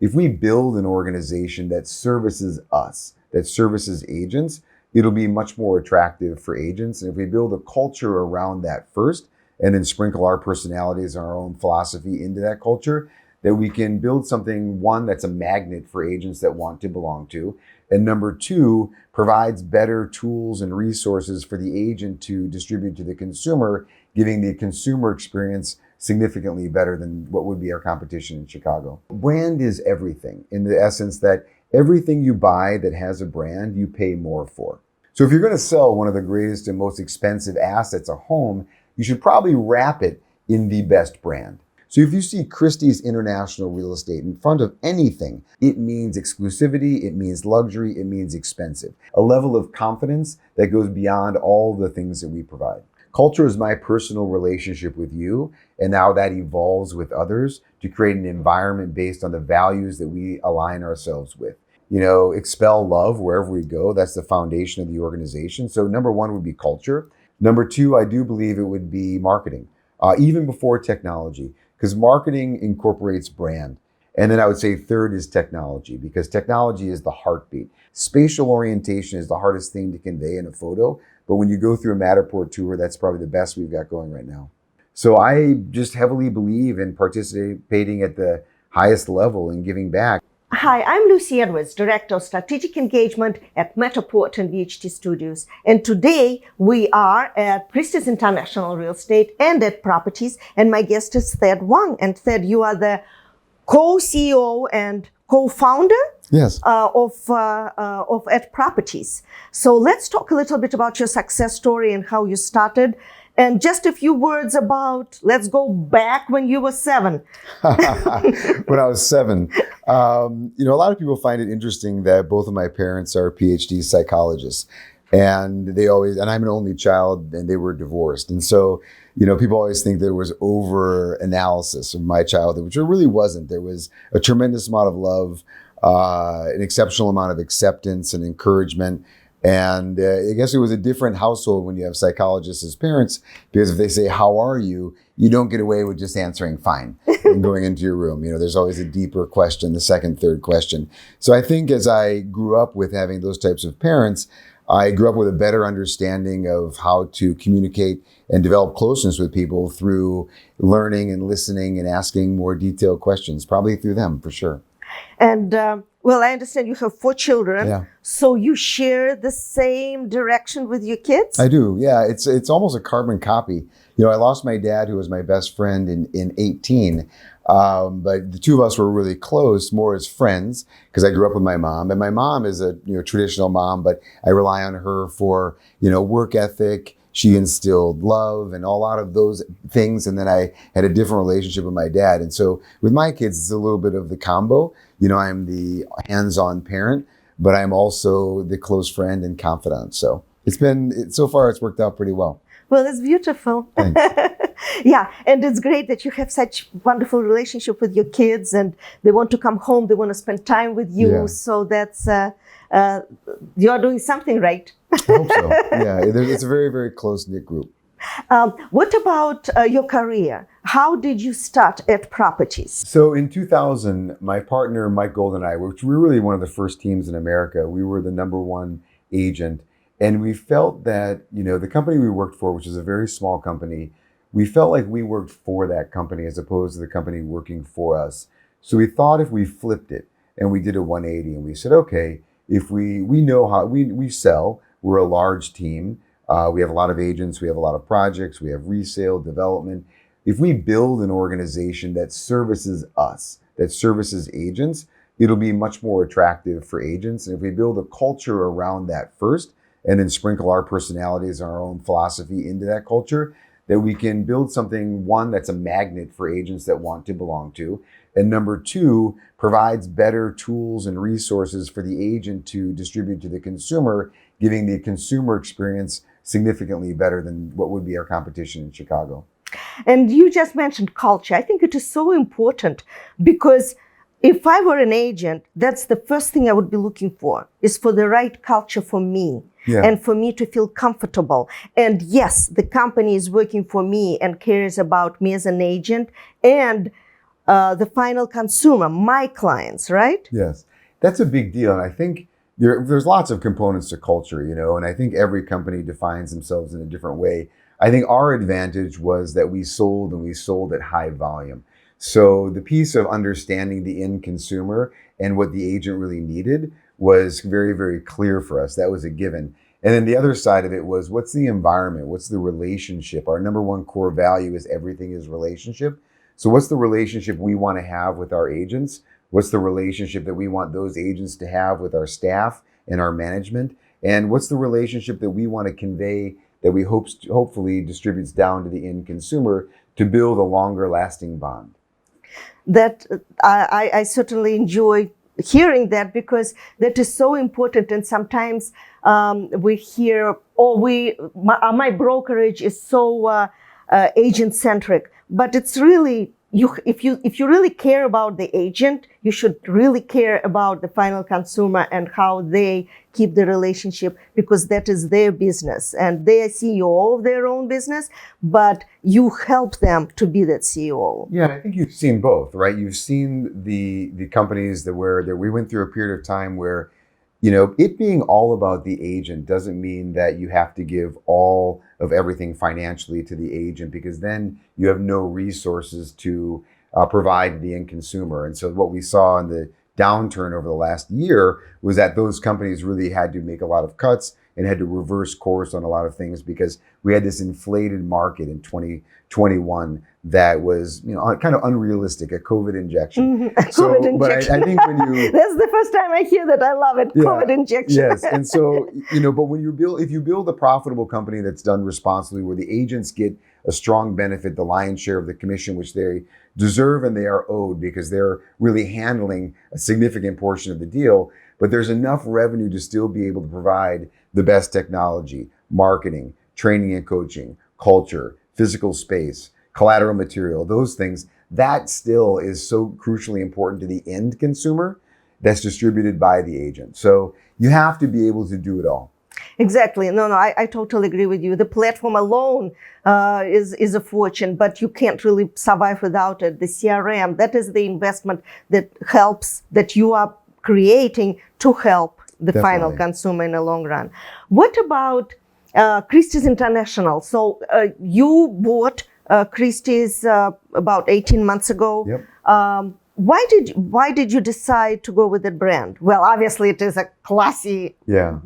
If we build an organization that services us, that services agents, it'll be much more attractive for agents. And if we build a culture around that first, and then sprinkle our personalities and our own philosophy into that culture, that we can build something, one, that's a magnet for agents that want to belong to, and number two, provides better tools and resources for the agent to distribute to the consumer, giving the consumer experience significantly better than what would be our competition in Chicago. Brand is everything, in the essence that everything you buy that has a brand, you pay more for. So if you're going to sell one of the greatest and most expensive assets, a home, you should probably wrap it in the best brand. So if you see Christie's International Real Estate in front of anything, it means exclusivity, it means luxury, it means expensive. A level of confidence that goes beyond all the things that we provide. Culture is my personal relationship with you, and now that evolves with others to create an environment based on the values that we align ourselves with. Expel love wherever we go. That's the foundation of the organization. So number one would be culture. Number two, I do believe it would be marketing, even before technology, because marketing incorporates brand. And then I would say third is technology, because technology is the heartbeat. Spatial orientation is the hardest thing to convey in a photo, but when you go through a Matterport tour, that's probably the best we've got going right now. So I just heavily believe in participating at the highest level and giving back. Hi, I'm Lucy Edwards, Director of Strategic Engagement at Matterport and VHT Studios. And today we are at Christie's International Real Estate and at Properties. And my guest is Thad Wong. And Thad, you are the co-CEO and co-founder Yes. of at Properties. So let's talk a little bit about your success story and how you started. And just a few words about, let's go back when you were 7. When I was 7. A lot of people find it interesting that both of my parents are PhD psychologists. And I'm an only child, and they were divorced. And so, people always think there was over analysis of my childhood, which there really wasn't. There was a tremendous amount of love, an exceptional amount of acceptance and encouragement. And I guess it was a different household when you have psychologists as parents, because if they say, "How are you?" you don't get away with just answering fine and going into your room. There's always a deeper question, the second, third question. So I think as I grew up with having those types of parents, I grew up with a better understanding of how to communicate and develop closeness with people through learning and listening and asking more detailed questions, probably through them for sure. And I understand you have 4 children. Yeah. So you share the same direction with your kids? I do. Yeah. It's almost a carbon copy. I lost my dad, who was my best friend in 18. But the two of us were really close, more as friends, because I grew up with my mom. And my mom is a traditional mom, but I rely on her for, work ethic. She instilled love and a lot of those things. And then I had a different relationship with my dad. And so with my kids, it's a little bit of the combo. I'm the hands-on parent, but I'm also the close friend and confidant. So so far it's worked out pretty well. Well, it's beautiful. Thanks. Yeah, and it's great that you have such wonderful relationship with your kids, and they want to come home, they want to spend time with you. Yeah. So that's, you're doing something right. I hope so. Yeah, it's a very, very close-knit group. What about your career? How did you start at Properties? So in 2000, my partner, Mike Golden and I, which we were really one of the first teams in America, we were the number one agent. And we felt that, the company we worked for, which is a very small company, we felt like we worked for that company as opposed to the company working for us. So we thought if we flipped it and we did a 180 and we said, okay, if we know how we sell, we're a large team. We have a lot of agents, we have a lot of projects, we have resale, development. If we build an organization that services us, that services agents, it'll be much more attractive for agents. And if we build a culture around that first, and then sprinkle our personalities and our own philosophy into that culture, that we can build something, one, that's a magnet for agents that want to belong to, and number two, provides better tools and resources for the agent to distribute to the consumer, giving the consumer experience significantly better than what would be our competition in Chicago. And you just mentioned culture. I think it is so important, because if I were an agent, that's the first thing I would be looking for, is for the right culture for me. Yeah. And for me to feel comfortable. And yes, the company is working for me and cares about me as an agent. And the final consumer, my clients, right? Yes, that's a big deal. And I think there's lots of components to culture, and I think every company defines themselves in a different way. I think our advantage was that we sold and we sold at high volume. So the piece of understanding the end consumer and what the agent really needed was very, very clear for us. That was a given. And then the other side of it was, what's the environment? What's the relationship? Our number one core value is everything is relationship. So what's the relationship we want to have with our agents? What's the relationship that we want those agents to have with our staff and our management? And what's the relationship that we want to convey that we hopefully distributes down to the end consumer to build a longer lasting bond? That I certainly enjoy hearing that, because that is so important. And sometimes we hear, my brokerage is so agent-centric, but it's really, if you really care about the agent, you should really care about the final consumer and how they keep the relationship, because that is their business and they are CEO of their own business, but you help them to be that CEO. Yeah, I think you've seen both, right? You've seen the companies that we went through a period of time where, it being all about the agent doesn't mean that you have to give all of everything financially to the agent, because then you have no resources to provide the end consumer. And so what we saw in the downturn over the last year was that those companies really had to make a lot of cuts and had to reverse course on a lot of things, because we had this inflated market in 2021 that was, kind of unrealistic, a COVID injection. COVID injection. But I think when you... That's the first time I hear that. I love it. Yeah, COVID injection. Yes. And so, but when if you build a profitable company that's done responsibly, where the agents get a strong benefit, the lion's share of the commission, which they deserve and they are owed because they're really handling a significant portion of the deal, but there's enough revenue to still be able to provide the best technology, marketing, training and coaching, culture, physical space, collateral material, those things, that still is so crucially important to the end consumer that's distributed by the agent. So you have to be able to do it all. Exactly. No, I totally agree with you. The platform alone is a fortune, but you can't really survive without it. The CRM, that is the investment that helps, that you are creating to help the final consumer in the long run. What about Christie's International? So you bought Christie's about 18 months ago. Yep. Why did you decide to go with that brand? Well, obviously it is a classy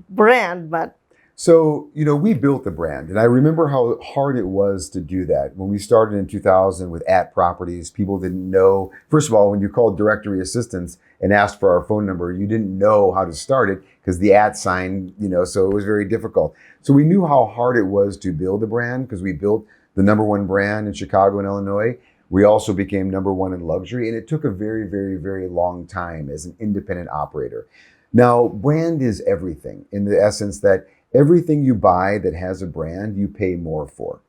brand, but... So, we built the brand, and I remember how hard it was to do that. When we started in 2000 with @properties, people didn't know. First of all, when you called directory assistance and asked for our phone number, you didn't know how to start it because the @sign, so it was very difficult. So we knew how hard it was to build a brand, because we built the number one brand in Chicago and Illinois. We also became number one in luxury, and it took a very, very, very long time as an independent operator. Now, brand is everything, in the essence that everything you buy that has a brand, you pay more for,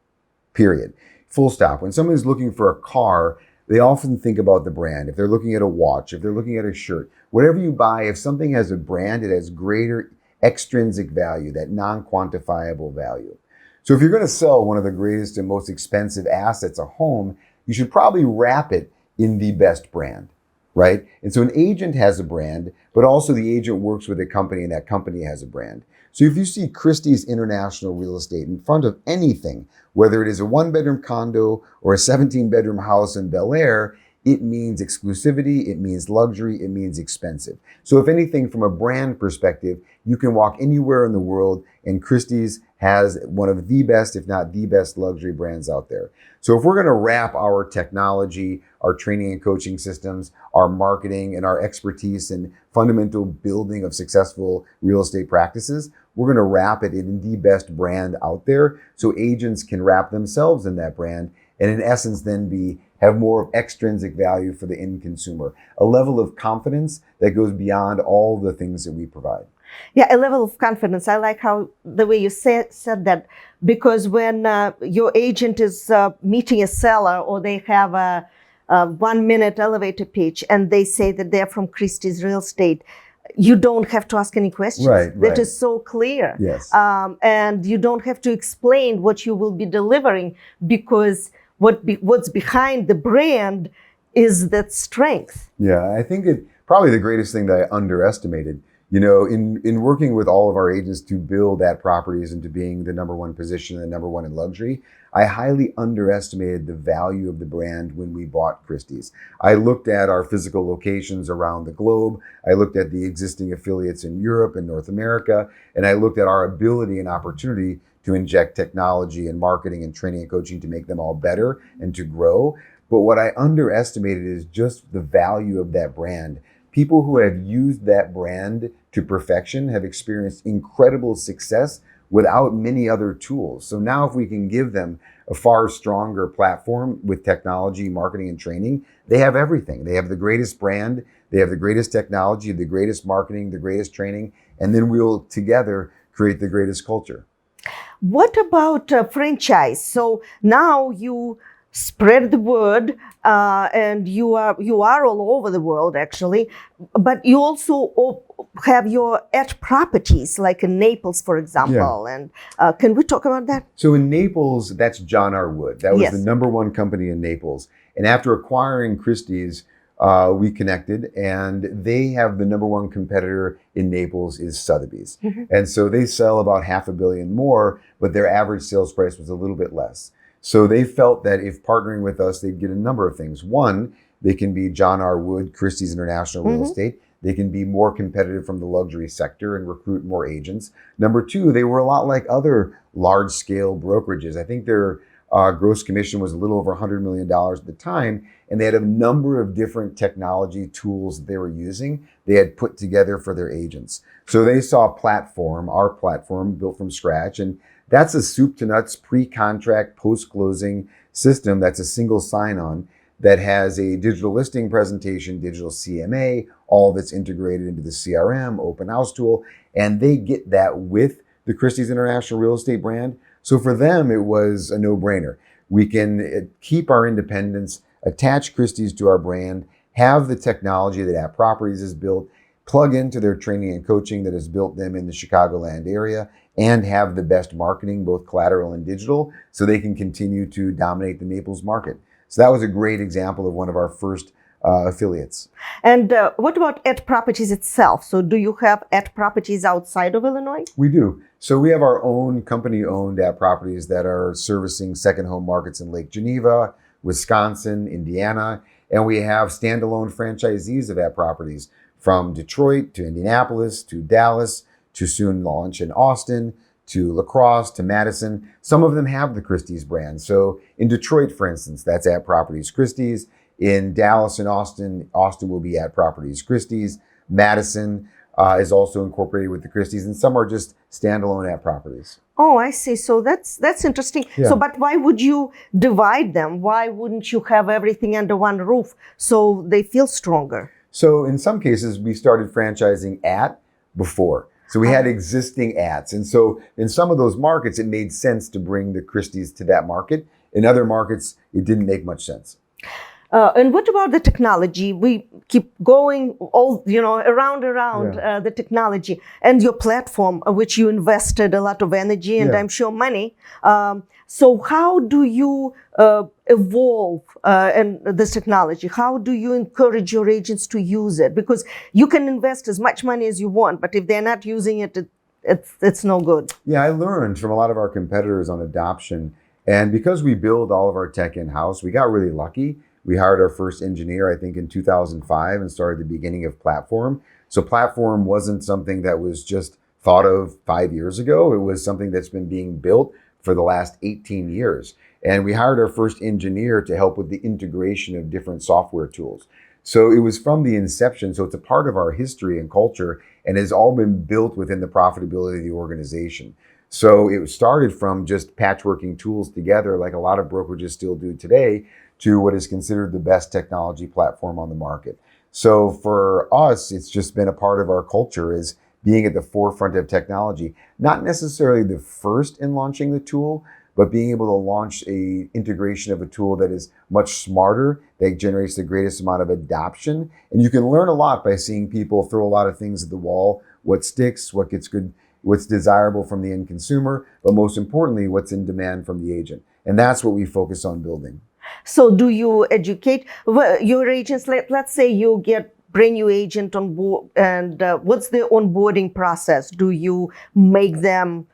period. Full stop. When someone's looking for a car, they often think about the brand. If they're looking at a watch, if they're looking at a shirt, whatever you buy, if something has a brand, it has greater extrinsic value, that non-quantifiable value. So if you're going to sell one of the greatest and most expensive assets, a home, you should probably wrap it in the best brand, right? And so an agent has a brand, but also the agent works with a company and that company has a brand. So if you see Christie's International Real Estate in front of anything, whether it is a 1-bedroom condo or a 17-bedroom house in Bel Air, it means exclusivity, it means luxury, it means expensive. So if anything, from a brand perspective, you can walk anywhere in the world and Christie's has one of the best, if not the best, luxury brands out there. So if we're going to wrap our technology, our training and coaching systems, our marketing, and our expertise in fundamental building of successful real estate practices, we're going to wrap it in the best brand out there so agents can wrap themselves in that brand and in essence then have more extrinsic value for the end consumer, a level of confidence that goes beyond all the things that we provide. Yeah, a level of confidence. I like how the way you said that, because when your agent is meeting a seller or they have a 1-minute elevator pitch and they say that they're from Christie's Real Estate, you don't have to ask any questions. Right. That is so clear. Yes. And you don't have to explain what you will be delivering, because what's behind the brand is that strength? Yeah, I think it probably the greatest thing that I underestimated. In working with all of our agents to build that properties into being the number one position and the number one in luxury, I highly underestimated the value of the brand when we bought Christie's. I looked at our physical locations around the globe. I looked at the existing affiliates in Europe and North America, and I looked at our ability and opportunity to inject technology and marketing and training and coaching to make them all better and to grow. But what I underestimated is just the value of that brand. People who have used that brand to perfection have experienced incredible success without many other tools. So now if we can give them a far stronger platform with technology, marketing, and training, they have everything. They have the greatest brand, they have the greatest technology, the greatest marketing, the greatest training, and then we'll together create the greatest culture. What about franchise? So now you spread the word, and you are all over the world actually, but you also have your at properties like in Naples, for example. Yeah. And can we talk about that? So in Naples, that's John R. Wood. That was Yes. the number one company in Naples. And after acquiring Christie's, we connected, and they have the number one competitor in Naples is Sotheby's. And so they sell about $500 million more, but their average sales price was a little bit less. So they felt that if partnering with us, they'd get a number of things. One, they can be John R. Wood, Christie's International Real Estate. They can be more competitive from the luxury sector and recruit more agents. Number two, they were a lot like other large-scale brokerages. I think their gross commission was a little over $100 million at the time, and they had a number of different technology tools that they were using they had put together for their agents. So they saw our platform built from scratch, and that's a soup to nuts pre-contract, post-closing system that's a single sign-on that has a digital listing presentation, digital CMA, all that's integrated into the CRM, open house tool, and they get that with the Christie's International Real Estate brand. So for them, it was a no-brainer. We can keep our independence, attach Christie's to our brand, have the technology that At Properties has built, plug into their training and coaching that has built them in the Chicagoland area, and have the best marketing, both collateral and digital, so they can continue to dominate the Naples market. So that was a great example of one of our first affiliates. And what about At Properties itself? So do you have At Properties outside of Illinois? We do. So we have our own company-owned At Properties that are servicing second home markets in Lake Geneva, Wisconsin, Indiana, and we have standalone franchisees of At Properties from Detroit to Indianapolis to Dallas to soon launch in Austin, to La Crosse, to Madison. Some of them have the Christie's brand. So in Detroit, for instance, that's At Properties Christie's. In Dallas and Austin will be At Properties Christie's. Madison is also incorporated with the Christie's, and some are just standalone At Properties. Oh, I see. So that's interesting. Yeah. So, but why would you divide them? Why wouldn't you have everything under one roof so they feel stronger? So in some cases, we started franchising at before. So we had existing ads. And so in some of those markets, it made sense to bring the Christie's to that market. In other markets, it didn't make much sense. And what about the technology? We keep going around the technology and your platform, which you invested a lot of energy and I'm sure money. So how do you evolve in this technology? How do you encourage your agents to use it? Because you can invest as much money as you want, but if they're not using it, it's no good. Yeah, I learned from a lot of our competitors on adoption. And because we build all of our tech in-house, we got really lucky. We hired our first engineer, I think, in 2005 and started the beginning of Platform. So Platform wasn't something that was just thought of 5 years ago. It was something that's been being built for the last 18 years. And we hired our first engineer to help with the integration of different software tools. So it was from the inception. So it's a part of our history and culture and has all been built within the profitability of the organization. So it started from just patchworking tools together like a lot of brokerages still do today to what is considered the best technology platform on the market. So for us, it's just been a part of our culture is being at the forefront of technology, not necessarily the first in launching the tool, but being able to launch a integration of a tool that is much smarter, that generates the greatest amount of adoption. And you can learn a lot by seeing people throw a lot of things at the wall, what sticks, what gets good, what's desirable from the end consumer, but most importantly, what's in demand from the agent. And that's what we focus on building. So do you educate your agents? Let's say you get brand new agent on board, and what's the onboarding process? Do you make them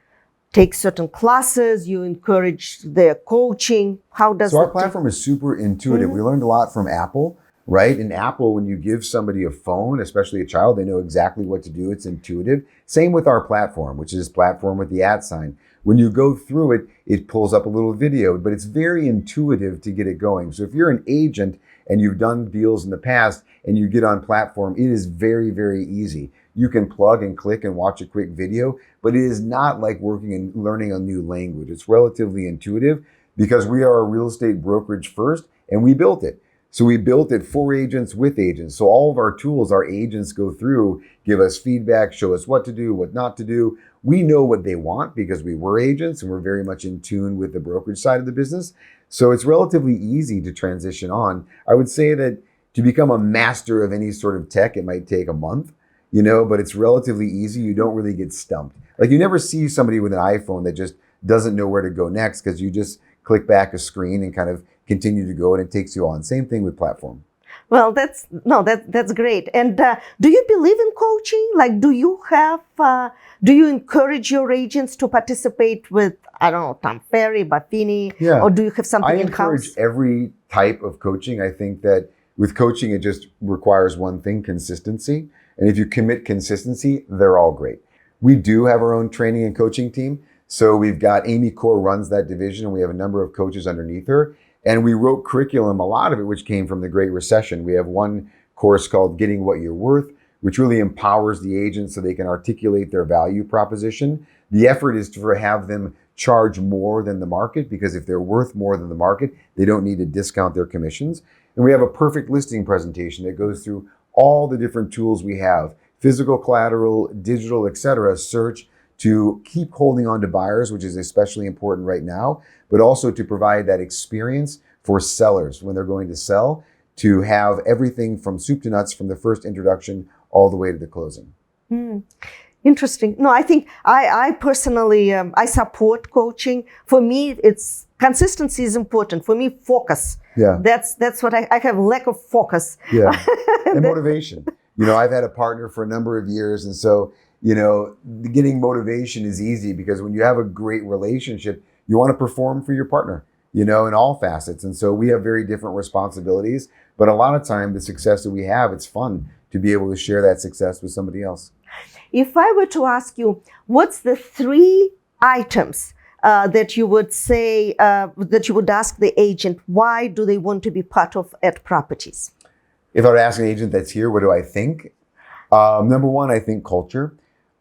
take certain classes? You encourage their coaching? How does So our platform is super intuitive. Mhm. We learned a lot from Apple, right? In Apple, when you give somebody a phone, especially a child, they know exactly what to do. It's intuitive. Same with our platform, which is platform with the @ sign. When you go through it, it pulls up a little video, but it's very intuitive to get it going. So if you're an agent and you've done deals in the past and you get on platform, it is very, very easy. You can plug and click and watch a quick video, but it is not like working and learning a new language. It's relatively intuitive because we are a real estate brokerage first, and we built it. So we built it for agents with agents. So all of our tools, our agents go through, give us feedback, show us what to do, what not to do. We know what they want because we were agents and we're very much in tune with the brokerage side of the business. So it's relatively easy to transition on. I would say that to become a master of any sort of tech, it might take a month, but it's relatively easy. You don't really get stumped. Like you never see somebody with an iPhone that just doesn't know where to go next because you just click back a screen and kind of continue to go and it takes you on. Same thing with platform. Well, that's great. And do you believe in coaching? Like, do you encourage your agents to participate with, I don't know, Tom Ferry, Buffini, Yeah. or do you have something I in encourage house? every type of coaching. I think that with coaching, it just requires one thing, consistency. And if you commit consistency, they're all great. We do have our own training and coaching team. So we've got Amy Core runs that division and we have a number of coaches underneath her. And we wrote curriculum, a lot of it, which came from the Great Recession. We have one course called Getting What You're Worth, which really empowers the agents so they can articulate their value proposition. The effort is to have them charge more than the market, because if they're worth more than the market, they don't need to discount their commissions. And we have a perfect listing presentation that goes through all the different tools we have, physical collateral, digital, etc., search, to keep holding on to buyers, which is especially important right now, but also to provide that experience for sellers when they're going to sell, to have everything from soup to nuts from the first introduction all the way to the closing. Interesting. No, I think I personally, I support coaching. For me, it's consistency is important. For me, focus. Yeah. That's what I have lack of focus. Yeah. And motivation. I've had a partner for a number of years. And so, getting motivation is easy because when you have a great relationship, you want to perform for your partner, in all facets. And so we have very different responsibilities. But a lot of time, the success that we have, it's fun to be able to share that success with somebody else. If I were to ask you, what's the 3 items that you would say, that you would ask the agent, why do they want to be part of at Properties? If I were to ask an agent that's here, what do I think? Number one, I think culture.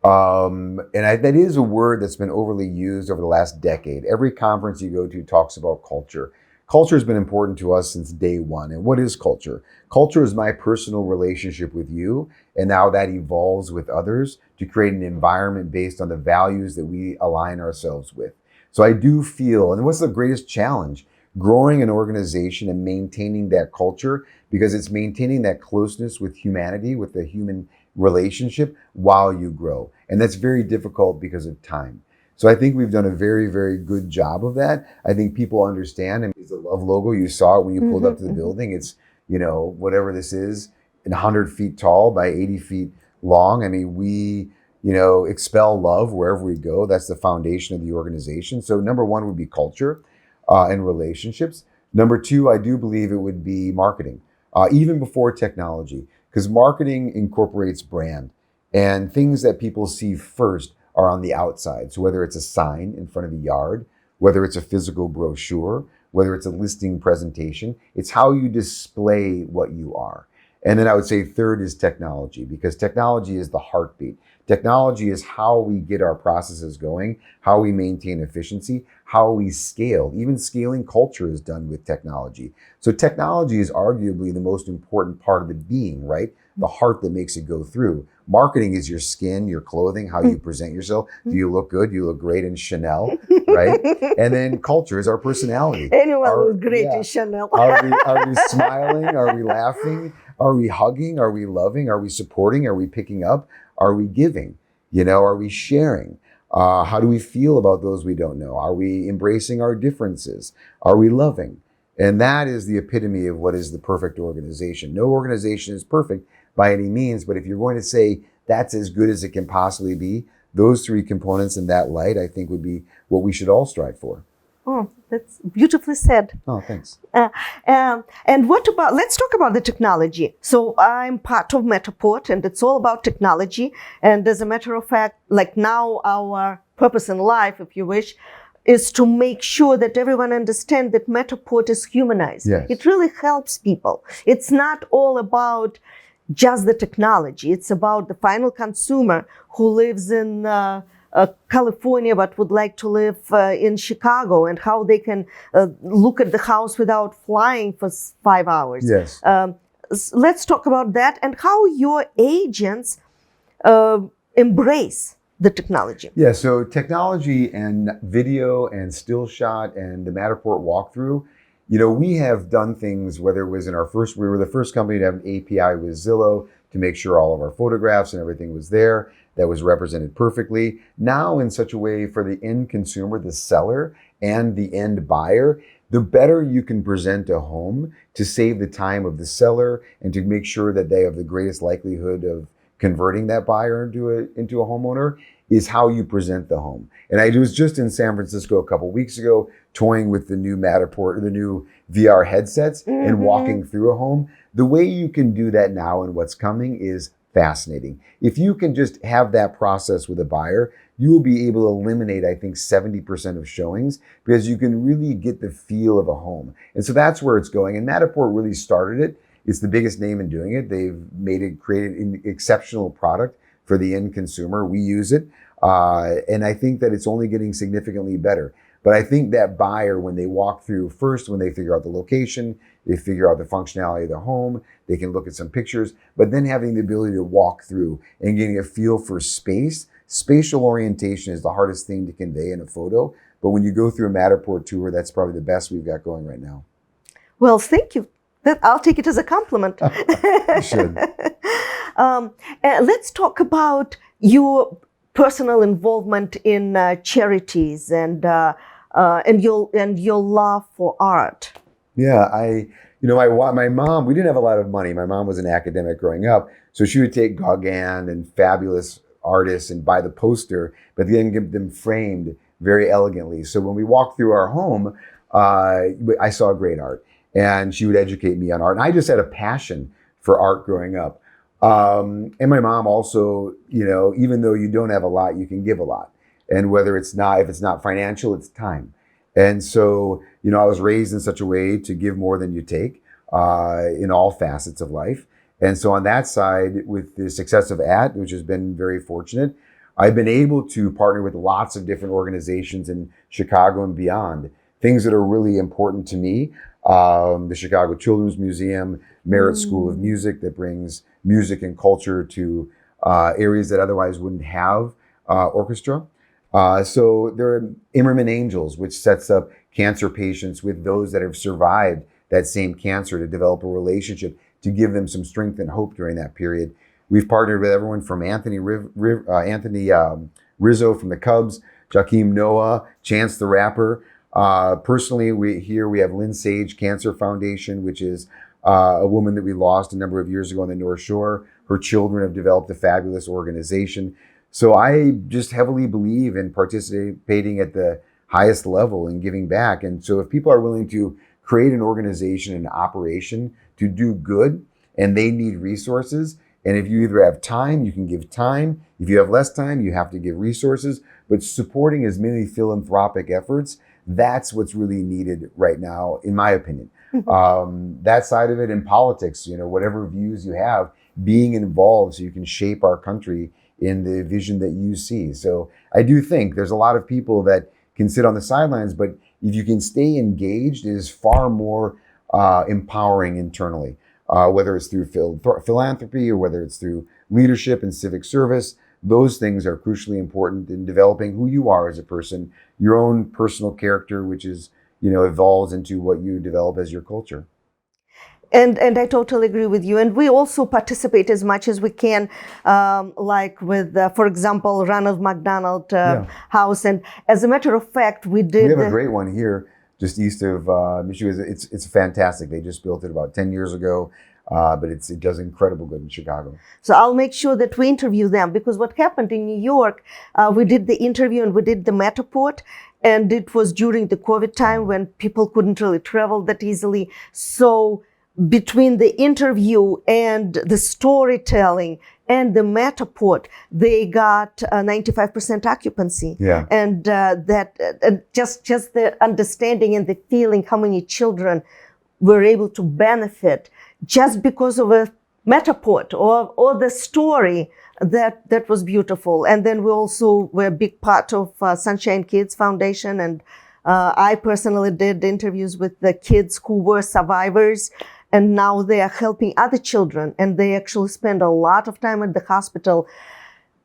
That is a word that's been overly used over the last decade. Every conference you go to talks about culture. Culture has been important to us since day one. And what is culture? Culture is my personal relationship with you, and now that evolves with others to create an environment based on the values that we align ourselves with. So I do feel, and what's the greatest challenge? Growing an organization and maintaining that culture, because it's maintaining that closeness with humanity, with the human relationship while you grow. And that's very difficult because of time. So I think we've done a very, very good job of that. I think people understand. I mean, it's the love logo. You saw it when you pulled up to the building. It's, whatever this is, 100 feet tall by 80 feet long. I mean, we, expel love wherever we go. That's the foundation of the organization. So number one would be culture and relationships. Number two, I do believe it would be marketing, even before technology, because marketing incorporates brand, and things that people see first are on the outside. So whether it's a sign in front of a yard, whether it's a physical brochure, whether it's a listing presentation, it's how you display what you are. And then I would say third is technology, because technology is the heartbeat. Technology is how we get our processes going, how we maintain efficiency, how we scale. Even scaling culture is done with technology. So technology is arguably the most important part of the being, right? The heart that makes it go through. Marketing is your skin, your clothing, how you present yourself. Do you look good? You look great in Chanel, right? And then culture is our personality. Anyone looks great in Chanel. Are we smiling? Are we laughing? Are we hugging? Are we loving? Are we supporting? Are we picking up? Are we giving? Are we sharing? How do we feel about those we don't know? Are we embracing our differences? Are we loving? And that is the epitome of what is the perfect organization. No organization is perfect by any means, but if you're going to say that's as good as it can possibly be, those three components in that light, I think would be what we should all strive for. Oh, that's beautifully said. Oh, thanks. And what about, let's talk about the technology. So I'm part of Matterport, and it's all about technology. And as a matter of fact, like now our purpose in life, if you wish, is to make sure that everyone understands that Matterport is humanized. Yes. It really helps people. It's not all about just the technology. It's about the final consumer who lives in California but would like to live in Chicago, and how they can look at the house without flying for 5 hours. Yes. Let's talk about that and how your agents embrace the technology. Yeah, so technology and video and still shot and the Matterport walkthrough, we have done things, whether it was we were the first company to have an API with Zillow to make sure all of our photographs and everything was there, that was represented perfectly. Now in such a way for the end consumer, the seller, and the end buyer, the better you can present a home to save the time of the seller and to make sure that they have the greatest likelihood of converting that buyer into a homeowner, is how you present the home. And I was just in San Francisco a couple weeks ago toying with the new Matterport, the new VR headsets, and walking through a home. The way you can do that now and what's coming is fascinating. If you can just have that process with a buyer, you will be able to eliminate, I think, 70% of showings, because you can really get the feel of a home. And so that's where it's going. And Matterport really started it. It's the biggest name in doing it. They've created an exceptional product for the end consumer. We use it. And I think that it's only getting significantly better. But I think that buyer, when they walk through, first, when they figure out the location, they figure out the functionality of the home, they can look at some pictures, but then having the ability to walk through and getting a feel for space. Spatial orientation is the hardest thing to convey in a photo. But when you go through a Matterport tour, that's probably the best we've got going right now. Well, thank you. I'll take it as a compliment. You should. Let's talk about your personal involvement in charities and your love for art. Yeah, my mom, we didn't have a lot of money. My mom was an academic growing up, so she would take Gauguin and fabulous artists and buy the poster, but then get them framed very elegantly. So when we walked through our home, I saw great art. And she would educate me on art. And I just had a passion for art growing up. And my mom also, even though you don't have a lot, you can give a lot. And if it's not financial, it's time. And so, I was raised in such a way to give more than you take in all facets of life. And so on that side, with the success of AT, which has been very fortunate, I've been able to partner with lots of different organizations in Chicago and beyond, things that are really important to me. The Chicago Children's Museum, Merit School of Music, that brings music and culture to areas that otherwise wouldn't have orchestra. So there are Immerman Angels, which sets up cancer patients with those that have survived that same cancer to develop a relationship to give them some strength and hope during that period. We've partnered with everyone from Anthony Rizzo from the Cubs, Joakim Noah, Chance the Rapper. Personally, we have Lynn Sage Cancer Foundation, which is a woman that we lost a number of years ago on the North Shore. Her children have developed a fabulous organization. So I just heavily believe in participating at the highest level and giving back. And so if people are willing to create an organization, an operation to do good, and they need resources, and if you either have time, you can give time. If you have less time, you have to give resources. But supporting as many philanthropic efforts, that's what's really needed right now, in my opinion. That side of it in politics, whatever views you have, being involved so you can shape our country in the vision that you see. So I do think there's a lot of people that can sit on the sidelines, but if you can stay engaged, it is far more empowering internally, whether it's through philanthropy or whether it's through leadership and civic service. Those things are crucially important in developing who you are as a person, your own personal character, which is, evolves into what you develop as your culture. And I totally agree with you. And we also participate as much as we can, like with, for example, Ronald McDonald House. And as a matter of fact, we have a great one here. just east of Michigan. It's fantastic. They just built it about 10 years ago, but it does incredible good in Chicago. So I'll make sure that we interview them, because what happened in New York, we did the interview and we did the Matterport, and it was during the COVID time when people couldn't really travel that easily. So between the interview and the storytelling and the Matterport, they got 95% occupancy. Yeah. And just the understanding and the feeling how many children were able to benefit just because of a Matterport or the story, that was beautiful. And then we also were a big part of Sunshine Kids Foundation, and I personally did interviews with the kids who were survivors, and now they are helping other children, and they actually spend a lot of time at the hospital.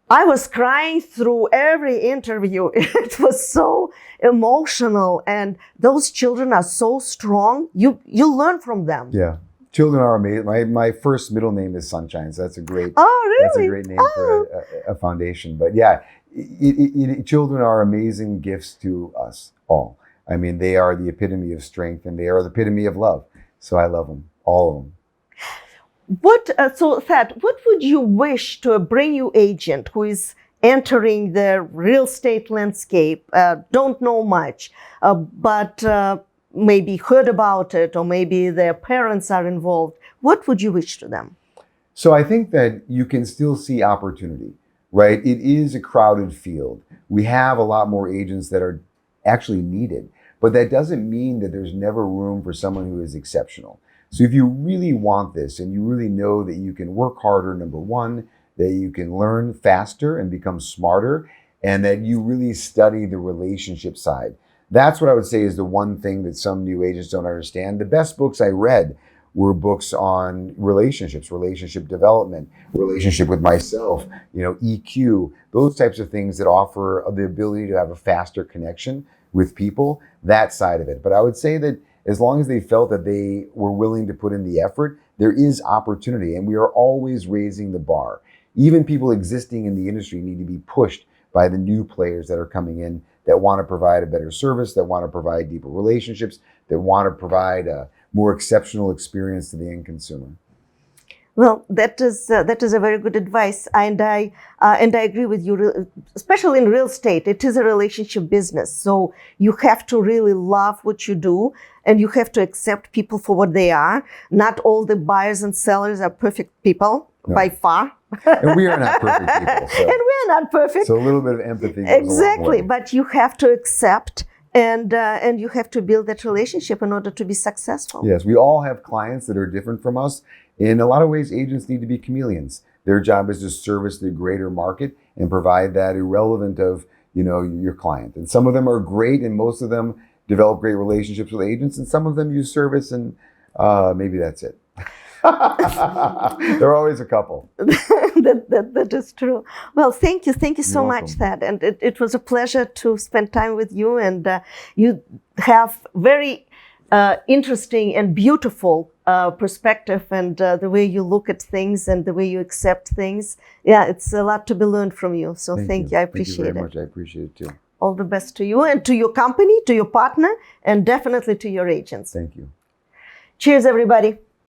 I was crying through every interview. It was so emotional, and those children are so strong. You learn from them. Yeah. Children are amazing. My first middle name is Sunshine, so that's a great. Oh, really? That's a great name for a foundation. But yeah, children are amazing gifts to us all. I mean, they are the epitome of strength, and they are the epitome of love. So I love them, all of them. So Thad, what would you wish to a brand new agent who is entering the real estate landscape, don't know much, but maybe heard about it, or maybe their parents are involved? What would you wish to them? So I think that you can still see opportunity, right? It is a crowded field. We have a lot more agents that are actually needed, but that doesn't mean that there's never room for someone who is exceptional. So if you really want this, and you really know that you can work harder, number one, that you can learn faster and become smarter, and that you really study the relationship side. That's what I would say is the one thing that some new agents don't understand. The best books I read were books on relationships, relationship development, relationship with myself, EQ, those types of things that offer the ability to have a faster connection with people, that side of it. But I would say that as long as they felt that they were willing to put in the effort, there is opportunity, and we are always raising the bar. Even people existing in the industry need to be pushed by the new players that are coming in, that want to provide a better service, that want to provide deeper relationships, that want to provide a more exceptional experience to the end consumer. Well, that is a very good advice, and I agree with you. Especially in real estate, it is a relationship business, so you have to really love what you do, and you have to accept people for what they are. Not all the buyers and sellers are perfect people, no. By far. And we are not perfect people. So. And we're not perfect. So a little bit of empathy goes exactly, a long way. But you have to accept. And you have to build that relationship in order to be successful. Yes, we all have clients that are different from us. In a lot of ways, agents need to be chameleons. Their job is to service the greater market and provide that irrelevant of your client. And some of them are great, and most of them develop great relationships with agents, and some of them use service, and maybe that's it. There are always a couple. That is true. Well, thank you so much, Thad. And it was a pleasure to spend time with you. And you have very interesting and beautiful perspective, and the way you look at things and the way you accept things. Yeah, it's a lot to be learned from you. So thank you. I appreciate it. Thank you very much. I appreciate it too. All the best to you and to your company, to your partner, and definitely to your agents. Thank you. Cheers, everybody.